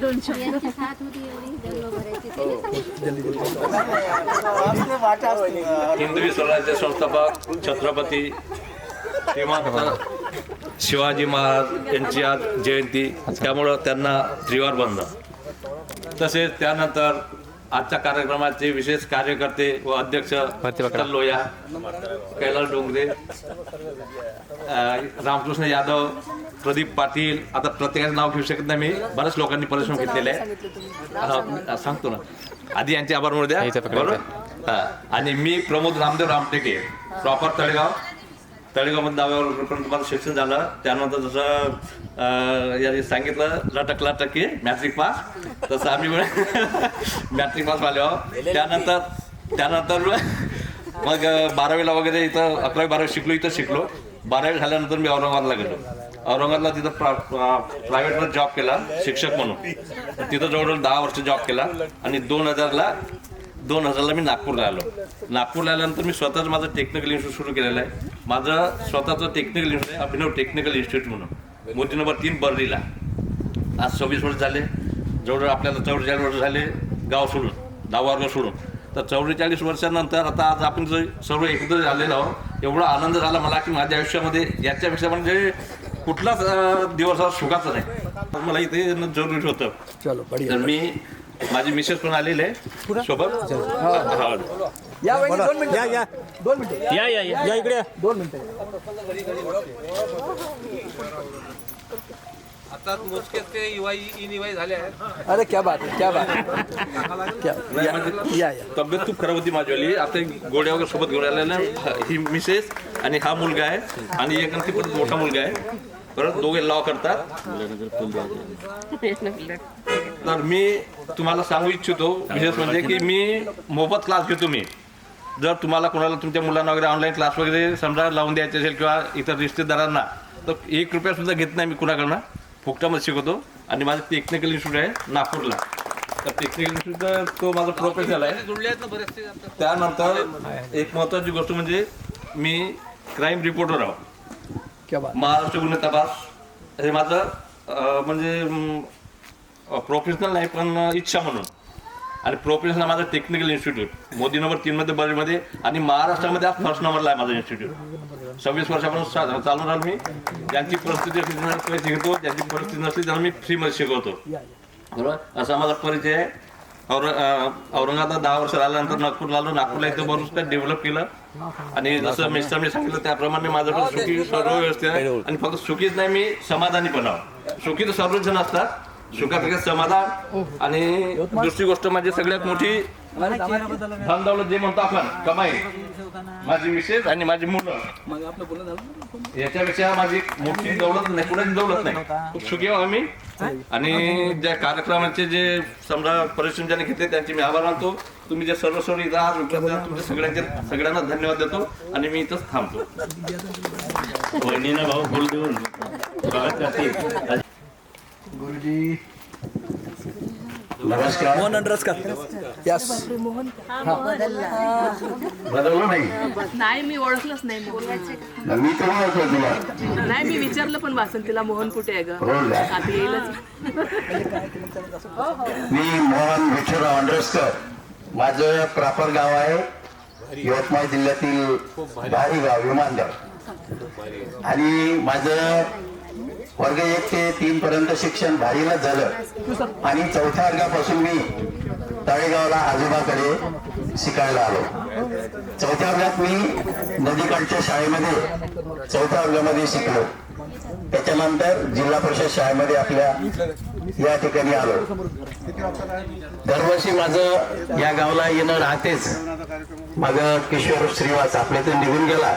दोन शब्द यांची साथ होती एवढी जन्म भरायची हिंदवी स्वराज्य संस्थापक छत्रपती श्रीमंत शिवाजी महाराज यांची आज जयंती, त्यामुळं त्यांना त्रिवार वंदन। तसेच त्यानंतर आजच्या कार्यक्रमाचे विशेष कार्यकर्ते व अध्यक्ष लोया, कैलास डोंगरे, रामकृष्ण यादव, प्रदीप पाटील, आता प्रत्येकाचं नाव घेऊ शकत नाही मी, बऱ्याच लोकांनी परिश्रम घेतलेले आहे, सांगतो ना, आधी यांचे आभार म्हणू द्या बरोबर। आणि मी प्रमोद रामदेव रामटेके, प्रॉपर तळेगावमध्ये दहाव्या तुम्हाला शिक्षण झालं, त्यानंतर जसं यांनी सांगितलं लटक मॅट्रिक पास, तसं आम्ही मॅट्रिक पास झाले आहो। त्यानंतर मग 12वीला वगैरे इथं 11वी 12वी शिकलो, इथं शिकलो। 12वी झाल्यानंतर मी औरंगाबादला गेलो, औरंगाबादला तिथं प्रायव्हेटमध्ये जॉब केला शिक्षक म्हणून, तिथं जवळजवळ 10 वर्ष जॉब केला। आणि 2000ला मी नागपूरला आलो। नागपूरला आल्यानंतर मी स्वतःच माझं टेक्निकल इन्स्टिट्यूट सुरू केलेलं आहे। माझं स्वतःचं टेक्निकल इन्स्टिट्यूट आहे, अभिनव टेक्निकल इन्स्टिट्यूट म्हणून, मोदी नंबर 3 बर्लीला। आज 26 वर्ष झाले, जवळजवळ आपल्याला 44 वर्ष झाले गाव सोडून, 10 वर्ग सोडून। तर 44 वर्षानंतर आता आज आपण सर्व एकत्र झालेलो आहोत। एवढा आनंद झाला मला की माझ्या आयुष्यामध्ये याच्यापेक्षा म्हणजे कुठलाच दिवस हा सुखाचा नाही, मला इथे जरुरी होतं। तर मी माझी मिसेस पण आलेले आहे सोबत, या वहिनी 2 मिनिटं, या 2 मिनिटं, या इकडे 2 मिनिटं। आता मोजकेच ते युवाई झाले आहेत। अरे क्या बात है, क्या बात है, या तब्येत खूप खराब होती माझीवाली, आता गोड्या वगैरे सोबत घेऊन आलेल्या, ही मिसेस आणि हा मुलगा आहे, आणि एक आणखी परत मोठा मुलगा आहे, परत दोघे लॉ करतात। तर मी तुम्हाला सांगू इच्छितो विशेष म्हणजे की मी मोफत क्लास घेतो। मी जर तुम्हाला कोणाला तुमच्या मुलांना वगैरे ऑनलाईन क्लास वगैरे समजा लावून द्यायचे असेल किंवा इतर रिश्तेदारांना, तर 1 रुपया सुद्धा घेत नाही मी कुणाकडनं, फुकटामध्ये शिकवतो। आणि माझं टेक्निकल इन्स्टिट्यूट आहे नागपूरला, तर टेक्निकल इन्स्टिट्यूट तो माझा प्रोफेशनल आहे। त्यानंतर एक महत्त्वाची गोष्ट म्हणजे मी क्राईम रिपोर्टर आहो, महाराष्ट्र गुन्हे तपास, हे माझं म्हणजे प्रोफेशनल नाही पण इच्छा म्हणून। आणि प्रोफेशनल माझं टेक्निकल इन्स्टिट्यूट मोदी नंबर 3 मध्ये बर्लीमध्ये, आणि महाराष्ट्रामध्ये आज 1st नंबरला आहे माझं इन्स्टिट्यूट। 26 वर्षापासून चालू राहिलो मी। ज्यांची परिस्थिती पैसे घेतो, ज्यांची परिस्थिती नसली त्यांना मी फ्रीमध्ये शिकवतो, बरोबर। असा माझा परिचय आहे। औरंगाबाद 10 वर्ष राहिल्यानंतर नागपूरला आलो, नागपूरला इथं बरोबर काय डेव्हलप केलं, आणि जसं मिस्टरने सांगितलं त्याप्रमाणे माझं पण सुखी सर्व व्यवस्थित आहे। आणि फक्त सुखीच नाही, मी समाधानी पण आहो। सुखी तर सर्वच जण असतात, सुखापेक्षा समाधान। आणि दुसरी गोष्ट म्हणजे सगळ्यात मोठी धन दौलत जे म्हणतो आपण कमाई, माझी मिसेस आणि माझी मुलं, याच्यापेक्षा माझी मोठी दौलत नाही, कुणाची दौलत नाही। खूप सुखी आहो आम्ही। आणि ज्या कार्यक्रमाचे जे समजा परिश्रम ज्याने घेतले त्यांचे मी आभार मानतो। तुम्ही जे सर्व इथं आज तुमच्या सगळ्यांना धन्यवाद देतो, आणि मी इथंच थांबतो। वहिनीनं भाऊ फुल देऊन गुरुजी नमस्कार। मोहन अंडरस्कार, यस बदललं नाही, नाही, मी ओळखलंच नाही मी तर ओळखलं तुला, नाही, मी विचारलं पण वासंतीला मोहन कुठे आहे ग, आता येईलच। मी मोहन विठ्ठलराव अंडरस्कर, माझं प्रॉपर गाव आहे यवतमाळ जिल्ह्यातील भारीगाव विमानगाव, आणि माझं वर्ग 1 ते 3 पर्यंत शिक्षण भारीलाच झालं। आणि 4थ्या वर्गापासून मी तळेगावला आजोबाकडे शिकायला आलो। 4थ्या वर्गात मी नदीकाठच्या शाळेमध्ये 4थ्या वर्गामध्ये शिकलो। त्याच्यानंतर जिल्हा परिषद शाळेमध्ये आपल्या या ठिकाणी आलो। दरवर्षी माझं या गावाला येणं राहतेच। माझं किशोर श्रीवास आपल्यातून निघून गेला,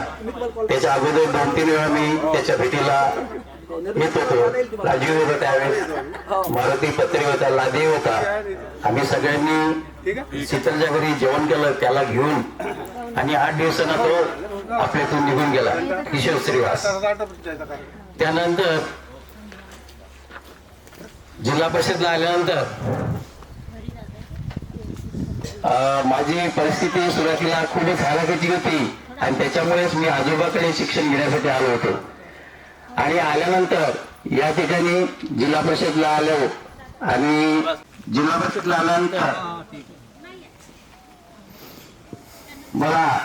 त्याच्या अगोदर 2-3 वेळा मी त्याच्या भेटीला येत होतो। राजीव होता त्यावेळेस, मारुती पत्री होता, लादी होता। आम्ही सगळ्यांनी शीतलच्या घरी जेवण केलं त्याला घेऊन, आणि 8 दिवसांना तो आपल्यातून निघून गेला किशोर श्रीवास। त्यानंतर जिल्हा परिषदला आल्यानंतर माझी परिस्थिती सुरुवातीला खूपच हलाखीची होती, आणि त्याच्यामुळेच मी आजोबाकडे शिक्षण घेण्यासाठी आलो होतो। आणि आल्यानंतर या ठिकाणी जिल्हा परिषदला आलो, आणि जिल्हा परिषदला आल्यानंतर मला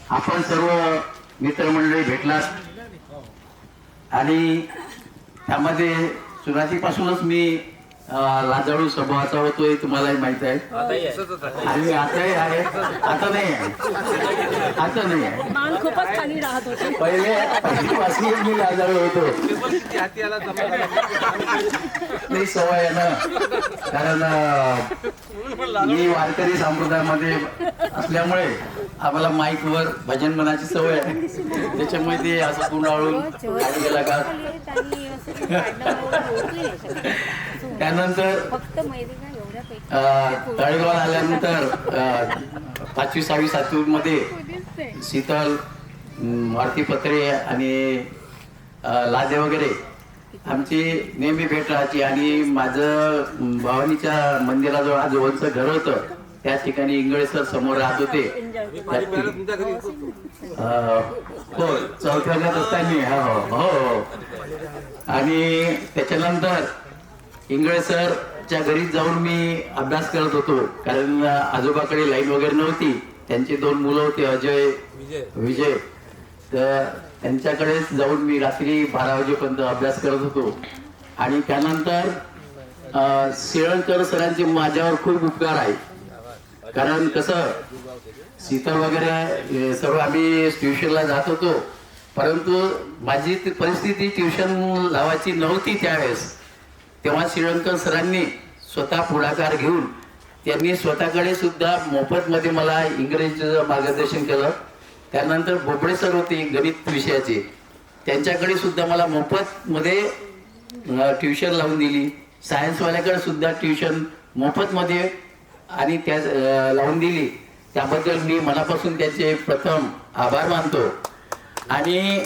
आपण सर्व मित्रमंडळी भेटलात आणि त्यामध्ये सुरुवातीपासूनच मी लाजाळू स्वभावाचा होतोय तुम्हालाही माहित आहे आणि आताही आहे. आता नाही आहे मान खूपच खाली राहत होते. पहिल्यापासूनच मी लाजाळू होतो. नाही सवय आहे ना, कारण मी वारकरी संप्रदायामध्ये असल्यामुळे आम्हाला माईकवर भजन म्हणायची सवय आहे. त्याच्यामुळे ते असं गुंडाळून आणि गेला का त्यानंतर फक्त मैदान एवढ्या पैकी तळेगाव आल्यानंतर 5वी 6वी 7वी मध्ये शीतल मारुती पत्रे आणि लादे वगैरे आमची नेहमी भेट राहायची आणि माझं भवानीच्या मंदिराजवळ आजोबांचं घर होतं. त्या ठिकाणी इंगळे सर समोर राहत होते. हो चौथ्याला असताना हो. आणि त्याच्यानंतर इंगळे सरच्या घरी जाऊन मी अभ्यास करत होतो, कारण आजोबाकडे लाईन वगैरे नव्हती. त्यांची 2 मुलं होते, अजय विजय. तर त्यांच्याकडे जाऊन मी रात्री 12 वाजेपर्यंत अभ्यास करत होतो. आणि त्यानंतर शेळणकर सरांचे माझ्यावर खूप उपकार आहे, कारण कसं शीतल वगैरे सर्व आम्ही ट्युशनला जात होतो, परंतु माझी परिस्थिती ट्युशन लावायची नव्हती त्यावेळेस. तेव्हा श्रीलंकर सरांनी स्वतः पुढाकार घेऊन त्यांनी स्वतःकडे सुद्धा मोफतमध्ये मला इंग्रजीचं मार्गदर्शन केलं. त्यानंतर बोबडे सर होते गणित विषयाचे, त्यांच्याकडे सुद्धा मला मोफतमध्ये ट्युशन लावून दिली. सायन्सवाल्याकडे सुद्धा ट्युशन मोफतमध्ये आणि त्या लावून दिली. त्याबद्दल मी मनापासून त्यांचे प्रथम आभार मानतो. आणि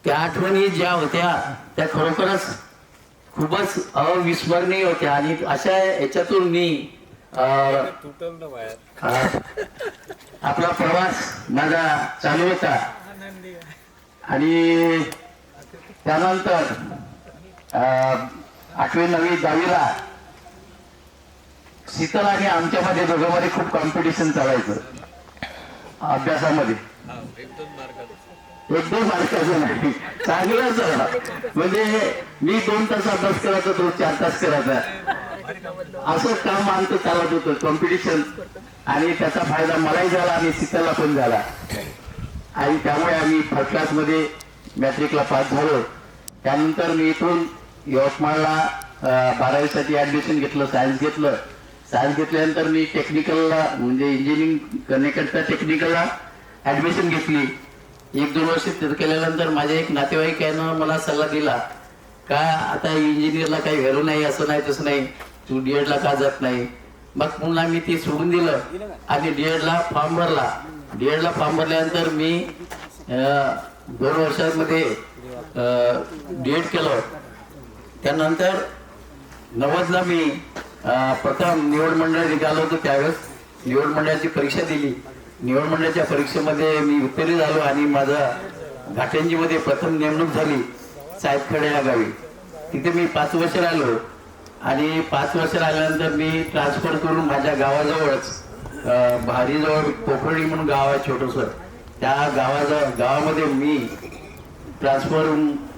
त्या आठवणी ज्या होत्या त्या खरोखरच खूपच अविस्मरणीय होत्या. आणि अशा याच्यातून मी आपला प्रवास माझा चालू होता. आणि त्यानंतर 8वी 9वी 10वीला शीतल आणि आमच्यामध्ये दोघांमध्ये खूप कॉम्पिटिशन चालायचं अभ्यासामध्ये. 1-2 मार्काचं नाही, चांगलं झालं. म्हणजे मी 2 तास अभ्यास करायचा, तो 4 तास करायचा. असं काम आमचं चालत होतं कॉम्पिटिशन. आणि त्याचा फायदा मलाही झाला आणि शीतलला पण झाला. आणि त्यामुळे आम्ही फर्स्ट क्लासमध्ये मॅट्रिकला पास झालो. त्यानंतर मी इथून यवतमाळला 12वीसाठी ऍडमिशन घेतलं, सायन्स घेतलं. सायन्स घेतल्यानंतर मी टेक्निकलला म्हणजे इंजिनिअरिंग करण्याकरता टेक्निकलला ऍडमिशन घेतली. 1-2 वर्ष केल्यानंतर माझ्या एक नातेवाईक यानं मला सल्ला दिला का आता इंजिनियरला काही व्हॅल्यू नाही, असं नाही तसं नाही, तू डीएडला का जात नाही. मग पुन्हा मी ती सोडून दिलं आणि डीएडला फॉर्म भरला. डीएडला फॉर्म भरल्यानंतर मी 2 वर्षांमध्ये डीएड केलं. त्यानंतर 90ला मी प्रथम निवड मंडळ निघालो होतो. त्यावेळेस निवड मंडळाची परीक्षा दिली. निवड मंडळाच्या परीक्षेमध्ये मी उत्तीर्ण झालो आणि माझा घाटंजीमध्ये प्रथम नेमणूक झाली साहेबखेडे या गावी. तिथे मी 5 वर्ष राहिलो. आणि 5 वर्ष राहिल्यानंतर मी ट्रान्सफर करून माझ्या गावाजवळच भारीजवळ पोखर्णी म्हणून गाव आहे छोटंसं, त्या गावामध्ये मी ट्रान्सफर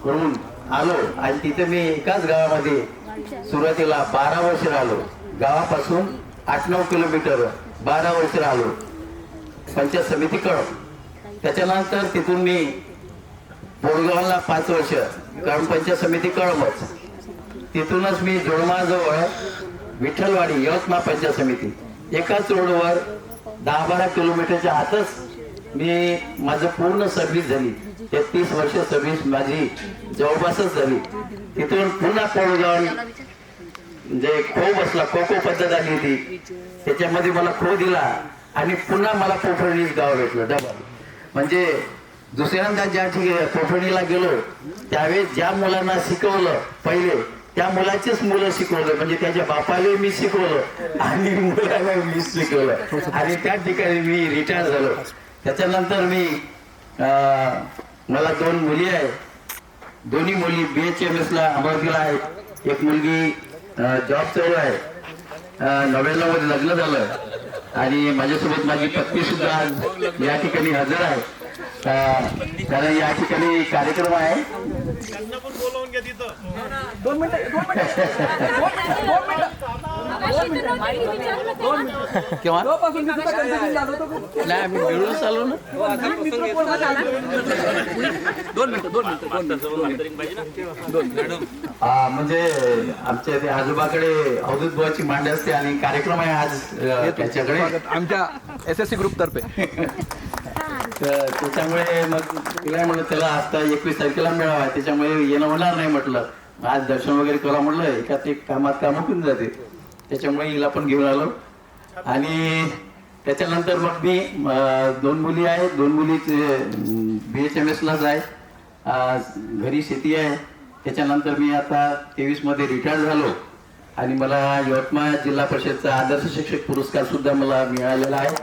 करून आलो. आणि तिथे मी एकाच गावामध्ये सुरुवातीला 12 वर्ष राहिलो. गावापासून 8-9 किलोमीटर 12 वर्ष राहिलो पंचायत समिती कळम. त्याच्यानंतर तिथून मी बोरगावला 5 वर्ष ग्रामपंचायत समिती कळमच. तिथूनच मी जोडमाजवळ विठ्ठलवाडी यवतमाळ पंचायत समिती एकाच रोडवर 10-12 किलोमीटरच्या आतच मी माझं पूर्ण सर्व्हिस झाली. 33 वर्ष सर्व्हिस माझी जवळपासच झाली. तिथून पुन्हा पोळगाव म्हणजे खो बसला, खो पद्धत आली होती, त्याच्यामध्ये मला खो दिला आणि पुन्हा मला पोफळणीच गाव भेटलं डबल. म्हणजे दुसऱ्यांदा ज्या ठिकाणी पोफळणीला गेलो त्यावेळेस ज्या मुलांना शिकवलं पहिले त्या मुलाचेच मुलं शिकवलं, म्हणजे त्याच्या बापाला मी शिकवलं आणि मुलाला मी शिकवलं. आणि त्या ठिकाणी मी रिटायर झालो. त्याच्यानंतर मी मला 2 मुली आहे. दोन्ही मुली BHMS ला अमरावतीला आहेत. एक मुलगी जॉब चालू आहे. 99 मध्ये लग्न झालं आणि माझ्यासोबत माझी पत्नी सुद्धा आज या ठिकाणी हजर आहे. कारण या ठिकाणी कार्यक्रम आहे. केव्हा तेव्हापासून मी सुद्धा कन्फ्युजन झालो होतो. नाही आम्ही मिळून चालू ना. म्हणजे आमच्या ते आजोबाकडे अवधूत बुवाची मांड असते आणि कार्यक्रम आहे आज त्याच्याकडे आमच्या SSC ग्रुप तर्फे. तर त्याच्यामुळे मग तिला म्हटलं त्याला आता 21 तारखेला मिळावा, त्याच्यामुळे येणं होणार नाही म्हटलं. आज दर्शन वगैरे करा म्हटलं, एका एक कामात काम होऊन जाते. त्याच्यामुळे हिला पण घेऊन आलो. आणि त्याच्यानंतर मग मी 2 मुली आहेत. 2 मुली BHMS लाच आहे. घरी शेती आहे. त्याच्यानंतर मी आता 23 मध्ये रिटायर झालो आणि मला यवतमाळ जिल्हा परिषदचा आदर्श शिक्षक पुरस्कार सुद्धा मला मिळालेला आहे.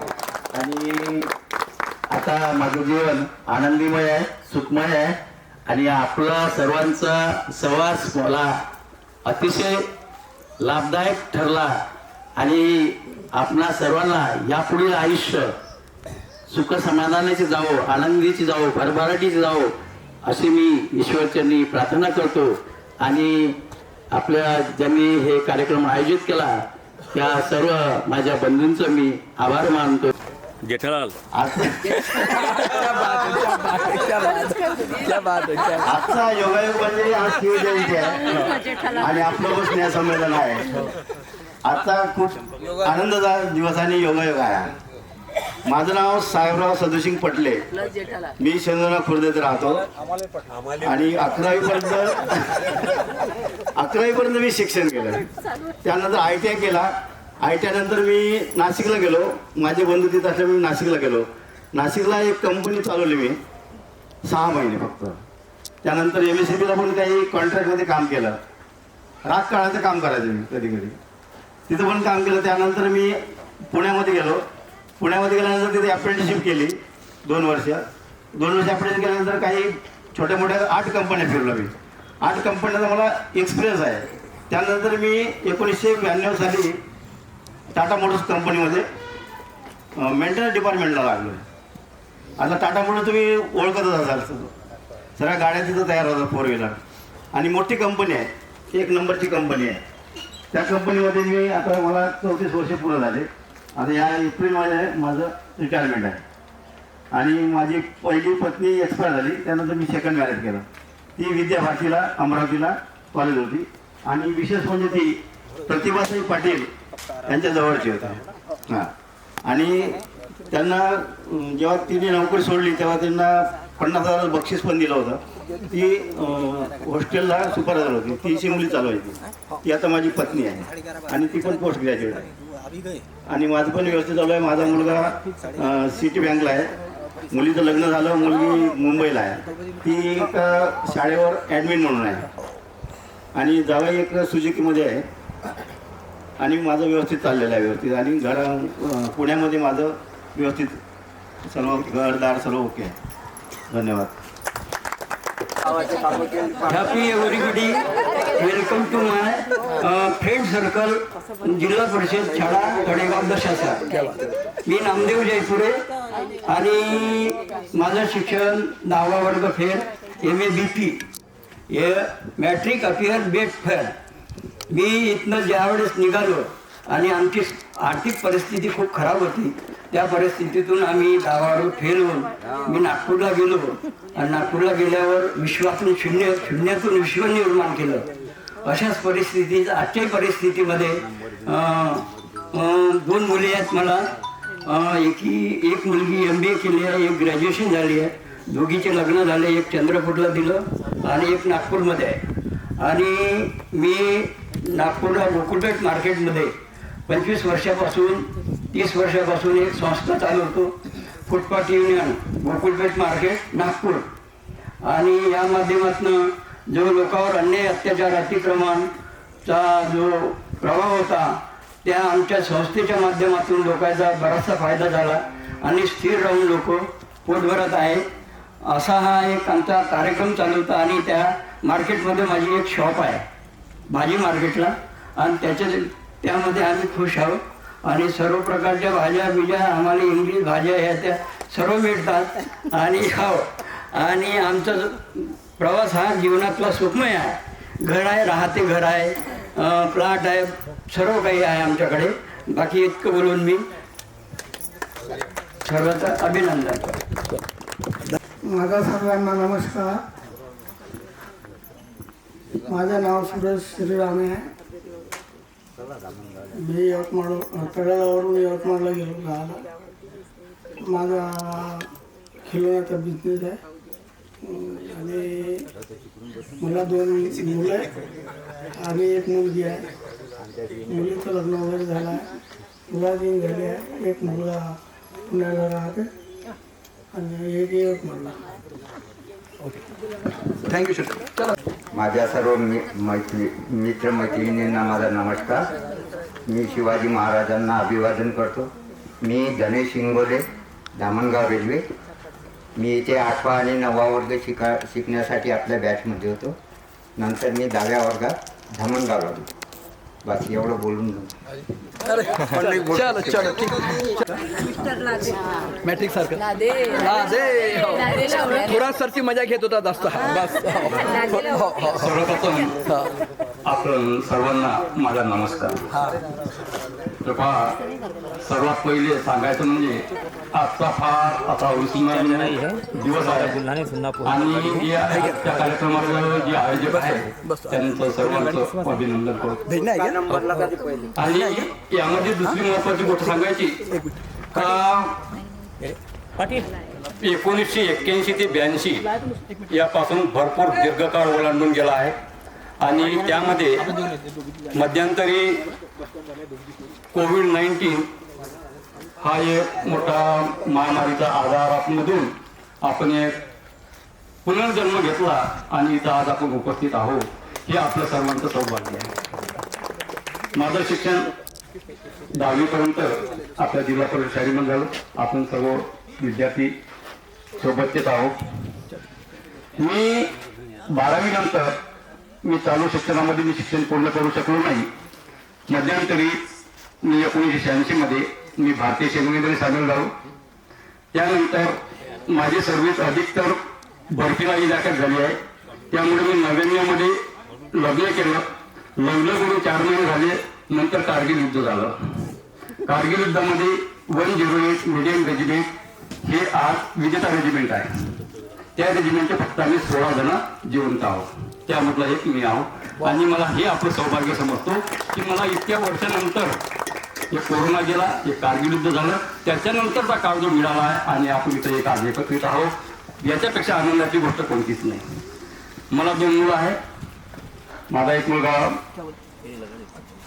आणि आता माझं जीवन आनंदीमय आहे, सुखमय आहे. आणि आपला सर्वांचा सहवास मला अतिशय लाभदायक ठरला. आणि आपणा सर्वांना यापुढील आयुष्य सुख समाधानाचे जावो, आनंदीची जावो, भरभराटीची जावो अशी मी ईश्वरचरणी प्रार्थना करतो. आणि आपल्या ज्यांनी हे कार्यक्रम आयोजित केला त्या सर्व माझ्या बंधूंचं मी आभार मानतो. जेठालाल आजचा योगायोग म्हणजे आज शिवजयंती आहे आणि आपलं बस स्नेहसंमेलन आहे. आजचा खूप आनंदाचा दिवस आणि योगायोग आहे. माझं नाव साहेबराव सदुसिंग पटले. मी शेंदोना खुर्देत राहतो आणि 11वी पर्यंत मी शिक्षण केलं. त्यानंतर ITI केला. ITI नंतर मी नाशिकला गेलो. माझे बंधू तिथं असल्यामुळे मी नाशिकला गेलो. नाशिकला एक कंपनी चालवली मी 6 महिने फक्त. त्यानंतर MSCBला पण काही कॉन्ट्रॅक्टमध्ये काम केलं. राजकारणाचं काम करायचं मी कधी कधी, तिथं पण काम केलं. त्यानंतर मी पुण्यामध्ये गेलो. पुण्यामध्ये गेल्यानंतर तिथे अप्रेंटिसशिप केली 2 वर्ष. 2 वर्ष अप्रेंटिस केल्यानंतर काही छोट्या मोठ्या 8 कंपन्या फिरलो मी. 8 कंपन्याचा मला एक्सपिरियन्स आहे. त्यानंतर मी 1992 साली टाटा मोटर्स कंपनीमध्ये मेंटेनन्स डिपार्टमेंटला लागलो. आता टाटा मोटर्स तुम्ही ओळखतच असाल, सगळ्या गाड्या तिथं तयार होतात 4 व्हीलर आणि मोठी कंपनी आहे, 1 नंबरची कंपनी आहे. त्या कंपनीमध्ये मी आता मला 34 वर्ष पूर्ण झाले. आता या एप्रिलमध्ये माझं रिटायरमेंट आहे. आणि माझी पहिली पत्नी एक्सपायर झाली. त्यानंतर मी सेकंड मॅरेज केलं. ती विद्याभारतीला अमरावतीला कॉलेज होती. आणि विशेष म्हणजे ती प्रतिभाताई पाटील यांच्या जवळची होती. हां. आणि त्यांना जेव्हा तिने नोकरी सोडली तेव्हा त्यांना 50,000 बक्षीस पण दिलं होतं. ती हॉस्टेलला सुपरवायझर होती. ती शिमली चालवायची. ती आता माझी पत्नी आहे आणि ती पण पोस्ट ग्रॅज्युएट आहे. आणि माझं पण व्यवस्थित चालू आहे. माझा मुलगा सिटी बँकला आहे. मुलीचं लग्न झालं. मुलगी मुंबईला आहे. ती एक शाळेवर ॲडमिन म्हणून आहे. आणि जावई एक सुझुकीमध्ये आहे. आणि माझं व्यवस्थित चाललेलं आहे व्यवस्थित. आणि पुण्यामध्ये माझं व्यवस्थित सर्व घरदार सर्व ओके आहे. धन्यवाद. Happy everybody, welcome to my friend circle zilla parishad शाळा कडेगाव दशासा. मी नामदेव जयपुरे आणि माझं शिक्षण 10वा वर्ग फेर MA BP हे मॅट्रिक अपियर बेट फेर. मी इथनं ज्यावेळेस निघालो आणि आमची आर्थिक परिस्थिती खूप खराब होती, त्या परिस्थितीतून आम्ही 10वा वर्ग फेल होऊन मी नागपूरला गेलो. आणि नागपूरला गेल्यावर विश्वातून शून्यातून विश्व निर्माण केलं. अशाच परिस्थितीत आजच्याही परिस्थितीमध्ये 2 मुली आहेत मला. एक मुलगी MBA केली आहे, एक ग्रॅज्युएशन झाली आहे. दोघीचे लग्न झाले. एक चंद्रपूरला दिलं आणि एक नागपूरमध्ये आहे. आणि मी नागपूरला गोकुळपेठ मार्केटमध्ये 25 वर्षापासून 30 वर्षापासून एक संस्था चालवतो, फुटपाथ युनियन गोकुळपेठ मार्केट नागपूर. आणि या माध्यमातून जो लोकांवर अन्याय अत्याचार अतिक्रमणचा जो प्रभाव होता त्या आमच्या संस्थेच्या माध्यमातून लोकांचा बराचसा फायदा झाला आणि स्थिर राहून लोक पोट भरत आहेत. असा हा एक आमचा कार्यक्रम चालू होता. आणि त्या मार्केटमध्ये माझी एक शॉप आहे भाजी मार्केटला, आणि त्यामध्ये आम्ही खुश आहोत आणि सर्व प्रकारच्या भाज्या बिज्या आम्हाला इंग्लिश भाज्या ह्या त्या सर्व मिळतात आणि हो, आणि आमचा प्रवास हा जीवनातला सुखमय आहे. घर आहे, राहते घर आहे, प्लॉट आहे, सर्व काही आहे आमच्याकडे. बाकी इतकं बोलून मी सर्वांचं अभिनंदन करतो. माझा सर्वांना नमस्कार. माझं नाव सुरेश श्रीरामे आहे. मी यवतमाळ तळेगाववरून यवतमाळला गेलो राहायला. माझा खिलोण्याचा बिझनेस आहे आणि मला 2 मुलं आहे आणि एक मुलगी आहे. मुलीचं लग्न वगैरे झालं आहे, मुलाची झाली आहे. एक मुलगा पुण्याला राहते आणि एक यवतमाळला. Thank you sir. चला. माझ्या सर्व मित्रमैत्रिणींना माझा नमस्कार. मी शिवाजी महाराजांना अभिवादन करतो. मी धनेश इंगोले, धामणगाव रेल्वे. मी इथे 8वा आणि 9वा वर्ग शिकण्यासाठी आपल्या बॅचमध्ये होतो. नंतर मी 10व्या वर्गात धामणगावला गेलो. बाकी एवढं बोलून चलो चलो ठीक. मॅट्रिक सारखं थोडा सरची मजा घेत होता जास्त. बस. सर्वप्रथम आपण सर्वांना माझा नमस्कार. सर्वात पहिले सांगायचं म्हणजे आजचा फार आता अविस्मरणीय दिवस आहे आणि त्या कार्यक्रमाचं जे आयोजक आहे त्यांचं सर्वांचं अभिनंदन करतो. आणि यामध्ये दुसरी महत्वाची गोष्ट सांगायची का 1981 ते 82 यापासून भरपूर दीर्घकाळ ओलांडून गेला आहे आणि त्यामध्ये मध्यंतरी कोविड-19 हा एक मोठा महामारीचा आजारामधून आपण एक पुनर्जन्म घेतला आणि इथं आज आपण उपस्थित आहोत. हे आपलं सर्वांचं सौभाग्य आहे. माझं शिक्षण 10वीपर्यंत आपल्या जिल्हा परिषद शाळेमध्ये झालं. आपण सर्व विद्यार्थी सोबतचेच आहोत. मी 12वी नंतर मी चालू शिक्षणामध्ये मी शिक्षण पूर्ण करू शकलो नाही. मध्यंतरी मी 1986 मध्ये मी भारतीय सेनेमध्ये सामील झालो. त्यानंतर माझी सर्व्हिस अधिकतर भरतीला इलाक्यात झाली आहे. त्यामुळे मी 99 मध्ये लग्न केलं. लग्न करून 4 महिने झाले. नंतर कारगिल युद्ध झालं. कारगिल युद्धामध्ये 108 मीडियम रेजिमेंट हे आज विजेता रेजिमेंट आहे. त्या रेजिमेंटचे फक्त आम्ही 16 जण जिवंत आहोत. त्यामधला एक मी आहोत आणि मला हे आपलं सौभाग्य समजतो की मला इतक्या वर्षानंतर एक कोरोना गेला, एक कारगिल युद्ध झालं, त्याच्यानंतरचा काळ जो मिळाला आहे आणि आपण इथे एक आज एकत्रित आहोत. याच्यापेक्षा आनंदाची गोष्ट कोणतीच नाही. मला 2 मुलं आहेत. माझा एक मुलगा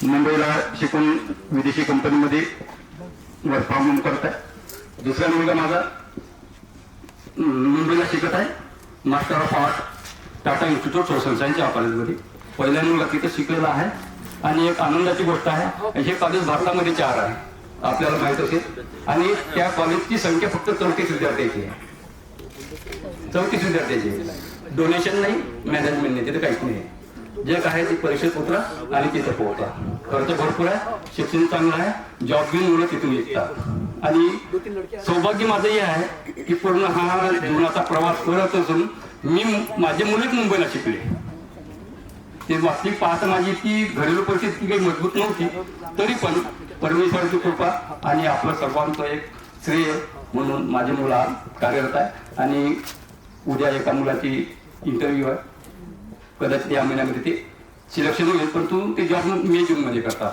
मुंबईला शिकून विदेशी कंपनीमध्ये वर्क फ्रॉम होम करत आहे. दुसरा मुलगा माझा मुंबईला शिकत आहे, master of art Tata institute social science या कॉलेजमध्ये. पहिला मुलगा तिथे शिकलेला आहे. आणि एक आनंदाची गोष्ट आहे, हे कॉलेज भारतामध्ये 4 आहे, आपल्याला माहित असेल. आणि त्या कॉलेजची संख्या फक्त 34 विद्यार्थ्यांची आहे. 34 विद्यार्थ्यांची आहे. डोनेशन नाही, मॅनेजमेंट नाही, तिथे काहीच नाही. जे काय ते परीक्षेत उतरा आणि तिथे पोहोचा. खर्च भरपूर आहे, शिक्षण चांगलं आहे, जॉब घेऊन मुलं तिथून येतात. आणि सौभाग्य माझं हे आहे की पूर्ण हा जीवनाचा प्रवास करत असून मी माझे मुलेच मुंबईला शिकले. ते वास्तविक पाहता माझी ती घरेलू परिस्थिती काही मजबूत नव्हती, तरी पण परमेश्वराची कृपा आणि आपलं सर्वांचं एक श्रेय म्हणून माझे मुलं आज कार्यरत आहे. आणि उद्या एका मुलाची इंटरव्ह्यू आहे. कदाचित या महिन्यामध्ये ते सिलेक्शन होईल, परंतु ते जॉब मे जूनमध्ये करतात.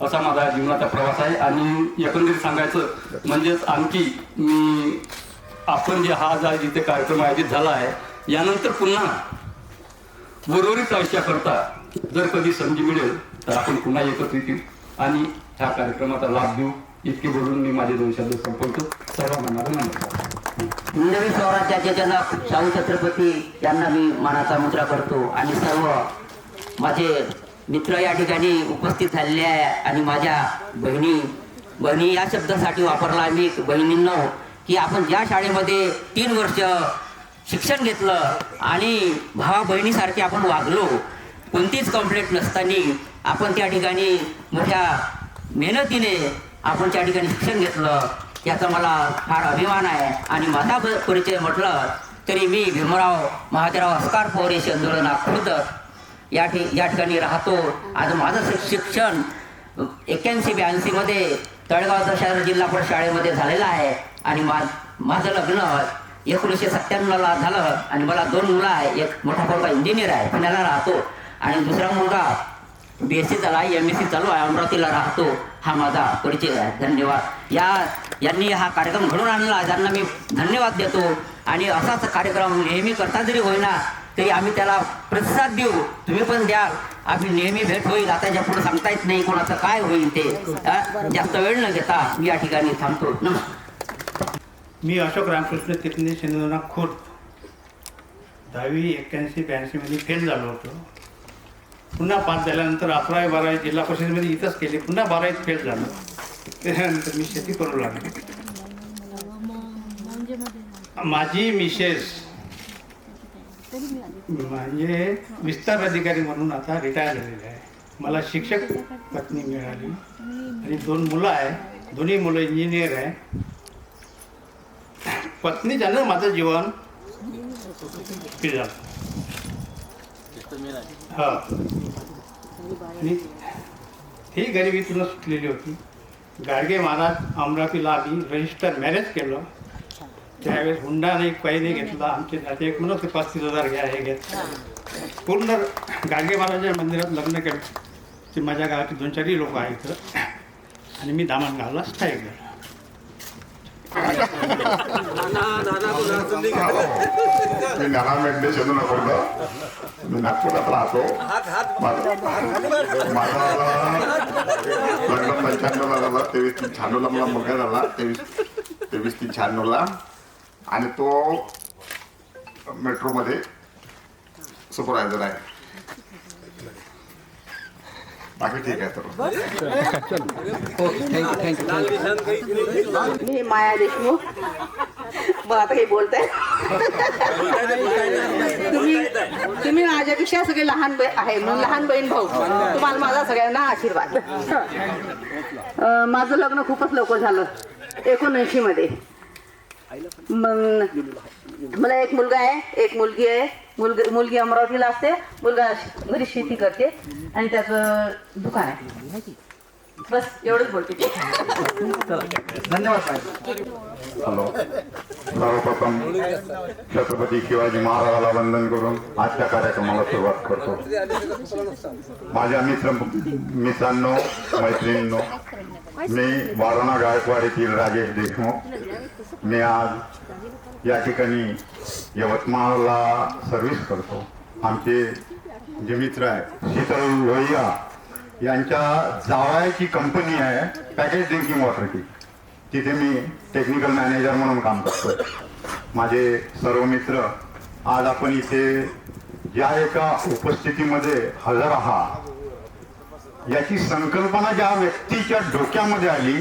असा माझा जीवनाचा प्रवास आहे. आणि एकंदरीत सांगायचं म्हणजेच आणखी मी आपण जे हा जा जिथे कार्यक्रम आयोजित झाला आहे यानंतर पुन्हा उर्वरित आयुष्याकरता जर कधी संधी मिळेल तर आपण पुन्हा एकत्रित येऊ आणि ह्या कार्यक्रमाचा लाभ घेऊ. इतके बोलून मी माझे 2 शब्द संपवतो. सर्वांना माझा नमस्कार. हिंदवी स्वराज्याचे जनक शाहू छत्रपती यांना मी मानाचा मुद्रा करतो. आणि सर्व माझे मित्र या ठिकाणी उपस्थित झालेले आहे. आणि माझ्या बहिणी या शब्दासाठी वापरला मी बहिणींनो की आपण ज्या शाळेमध्ये 3 वर्ष शिक्षण घेतलं आणि भावा बहिणीसारखे आपण वागलो. कोणतीच कंप्लेंट नसताना आपण त्या ठिकाणी मोठ्या मेहनतीने आपण त्या ठिकाणी शिक्षण घेतलं, याचा मला फार अभिमान आहे. आणि माझा परिचय म्हटलं तरी मी भीमराव महादेवराव अस्कार फाउंडेशन आंदोलन खुर्द या ठिकाणी राहतो. आज माझं शिक्षण 81-82 मध्ये तळेगाव दशहरा जिल्हा परिषद शाळेमध्ये झालेलं आहे. आणि माझं लग्न 1997ला झालं आणि मला 2 मुलं आहे. एक मोठा पोरगा इंजिनियर आहे, पुण्याला राहतो, आणि दुसरा मुलगा BSc झाला आहे, MSc चालू आहे, अमरावतीला राहतो. हा माझा परिचय आहे. धन्यवाद. यांनी हा कार्यक्रम घडून आणला, त्यांना मी धन्यवाद देतो. आणि असाच कार्यक्रम नेहमी करता जरी होईना तरी आम्ही त्याला प्रतिसाद देऊ, तुम्ही पण द्या. आम्ही नेहमी भेट होईल. आता ज्या पुढे सांगता येत नाही कोणाचं काय होईल ते. जास्त वेळ न घेता मी या ठिकाणी थांबतो. नमस्कार. मी अशोक रामकृष्ण तिथने सिंधुना खुर्द 10वी 81-82 मध्ये फेल झालो होतो. पुन्हा पास झाल्यानंतर 11वी 12वी जिल्हा परिषदेमध्ये इथंच केली. पुन्हा 12वीत फेल झालो. त्याच्यानंतर मी शेती करू लागलो. माझी मिसेस म्हणजे विस्तार अधिकारी म्हणून आता रिटायर झालेले आहे. मला शिक्षक पत्नी मिळाली आणि 2 मुलं आहे. दोन्ही मुलं इंजिनियर आहे. पत्नी झालं माझं जीवन झालं. हा, आणि ती गरिबीतून सुटलेली होती. गाडगे महाराज अमरावतीला आम्ही रजिस्टर मॅरेज केलं. त्यावेळेस हुंडा नाही, काही नाही घेतला. आमचे नातेवाईक म्हणत 35,000 घ्या, हे घेत. पूर्ण गाडगे महाराजांच्या मंदिरात लग्न केलं. ते माझ्या गावाची 2-4 लोक आहेत आणि मी दामणगावला स्थायिक झालो. मी नाना मेंढे शेतून पडलो. मी नागपुरात राहतो. माझा लग्न 95ला झाला. 23-96ला मला मुलगा झाला. 23-96ला. आणि तो मेट्रोमध्ये सुपरवायझर आहे. बाकी ठीक आहे. तर मी माया देशमुख. मग आता काही बोलताय? तुम्ही माझ्यापेक्षा सगळे लहान आहे, म्हणून लहान बहीण भाऊ. तुम्हाला माझा सगळ्यांना आशीर्वाद. माझं लग्न खूपच लवकर झालं 79 मध्ये. मग मला एक मुलगा आहे, एक मुलगी आहे. मुलगी अमरावतीला असते, मुलगा घरी शेती करते आणि त्याचं दुकान आहे. बस एवढंच बोलते. धन्यवाद. हॅलो. सर्वप्रथम छत्रपती शिवाजी महाराजाला वंदन करून आजच्या कार्यक्रमाला सुरुवात करतो. माझ्या मित्रांनो, मैत्रिणींनो, मी वारणा गायकवाड येथील राजेश देशमुख. मी आज या ठिकाणी यवतमाळला सर्व्हिस करतो. आमचे जे मित्र आहे शीतल लोहिया यांच्या जावयाची कंपनी आहे पॅकेज ड्रिंकिंग वॉटरची. तिथे मी टेक्निकल मॅनेजर म्हणून काम करतो. माझे सर्व मित्र, आज आपण इथे ज्या एका उपस्थितीमध्ये हजर आहात, याची संकल्पना ज्या व्यक्तीच्या डोक्यामध्ये आली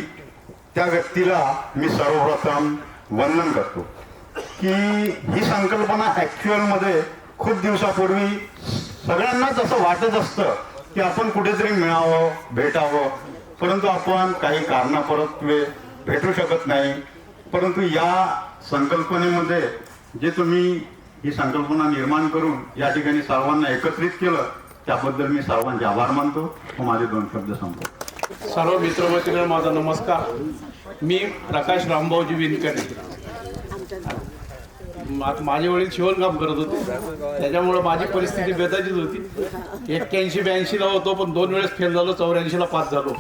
त्या व्यक्तीला मी सर्वप्रथम वंदन करतो. की ही संकल्पना ॲक्च्युअलमध्ये खूप दिवसापूर्वी सगळ्यांनाच असं वाटत असतं की आपण कुठेतरी मिळावं, भेटावं, परंतु आपण काही कारणापरत भेटू शकत नाही. परंतु या संकल्पनेमध्ये जे तुम्ही ही संकल्पना निर्माण करून या ठिकाणी सर्वांना एकत्रित केलं, त्याबद्दल मी सर्वांचे आभार मानतो. माझे 2 शब्द संपतो. सर्व मित्रमैत्रिणींना माझा नमस्कार. मी प्रकाश रामभाऊजी विनकरे. माझे वडील शिवणकाम करत होते, त्याच्यामुळं माझी परिस्थिती बेताचीच होती. 81-82ला होतो, पण 2 वेळेस फेल झालो. 84ला पास झालो.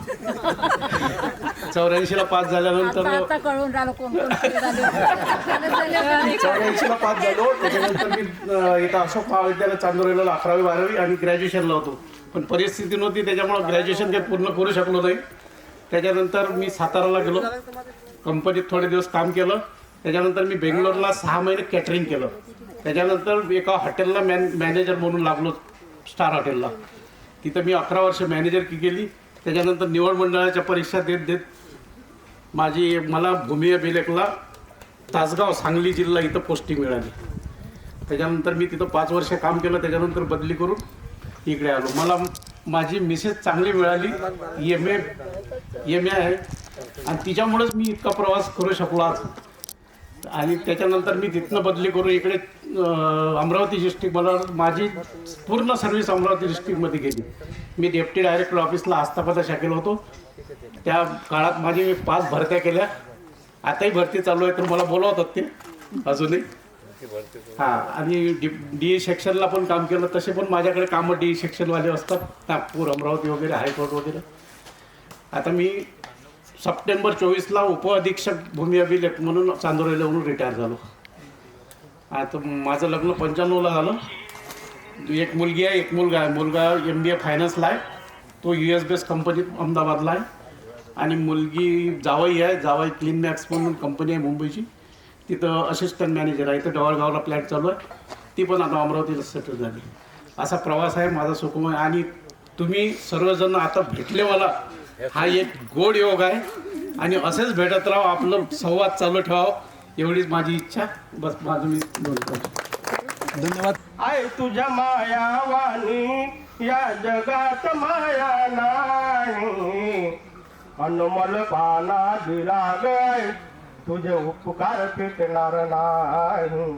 84ला पास झाल्यानंतर 84ला पास झालो. त्याच्यानंतर मी इथं अशोक महाविद्यालय चांदोरीला 11वी 12वी आणि ग्रॅज्युएशनला होतो. पण परिस्थिती नव्हती, त्याच्यामुळं ग्रॅज्युएशन काही पूर्ण करू शकलो नाही. त्याच्यानंतर मी साताराला गेलो, कंपनीत थोडे दिवस काम केलं. त्याच्यानंतर मी बेंगलोरला 6 महिने कॅटरिंग केलं. त्याच्यानंतर एका हॉटेलला मॅनेजर म्हणून लागलो, स्टार हॉटेलला. तिथं मी 11 वर्ष मॅनेजर केली. त्याच्यानंतर निवड मंडळाच्या परीक्षा देत मला भूमी अभिलेखला तासगाव, सांगली जिल्हा इथं पोस्टिंग मिळाली. त्याच्यानंतर मी तिथं 5 वर्ष काम केलं. त्याच्यानंतर बदली करून इकडे आलो. मला माझी मिसेस चांगली मिळाली, एम ए आहे, आणि तिच्यामुळेच मी इतका प्रवास करू शकलो आज. आणि त्याच्यानंतर मी तिथनं बदली करून इकडे अमरावती डिस्ट्रिक्ट, मला माझी पूर्ण सर्व्हिस अमरावती डिस्ट्रिक्टमध्ये गेली. मी डेप्टी डायरेक्टर ऑफिसला आस्थापना शाखेला होतो. त्या काळात माझी 5 भरत्या केल्या. आताही भरती चालू आहे, तर मला बोलवतात ते अजूनही. हां, आणि डी सेक्शनला पण काम केलं. तसे पण माझ्याकडे कामं डी सेक्शनवाले असतात, नागपूर, अमरावती वगैरे, हायकोर्ट वगैरे. आता मी सप्टेंबर 24ला उपअधीक्षक भूमी अभिलेख म्हणून चांदोरेल्यावरून रिटायर झालो. आता माझं लग्न 95ला झालं. एक मुलगी आहे, एक मुलगा आहे. मुलगा MBA फायनान्सला आहे, तो US बेस कंपनीत अहमदाबादला आहे. आणि मुलगी जावई आहे, जावई क्लीन मॅक्स म्हणून कंपनी आहे मुंबईची, तिथं असिस्टंट मॅनेजर आहे. इथं डवळगावला फ्लॅट चालू आहे, ती पण आता अमरावतीला सेटल झाली. असा प्रवास आहे माझा सुखमय. आणि तुम्ही सर्वजण आता भेटले मला, हा एक गोड योग आहे. आणि असेच भेटत राहा, आपलं संवाद चालू ठेवावं, एवढीच माझी इच्छा. बस माझं मी बोलतो. धन्यवाद. आहे तुझ्या मायावाणी या जगात माया नाही, अनमोल पाना दिला गय तुझे उपकार फिटणार नाही.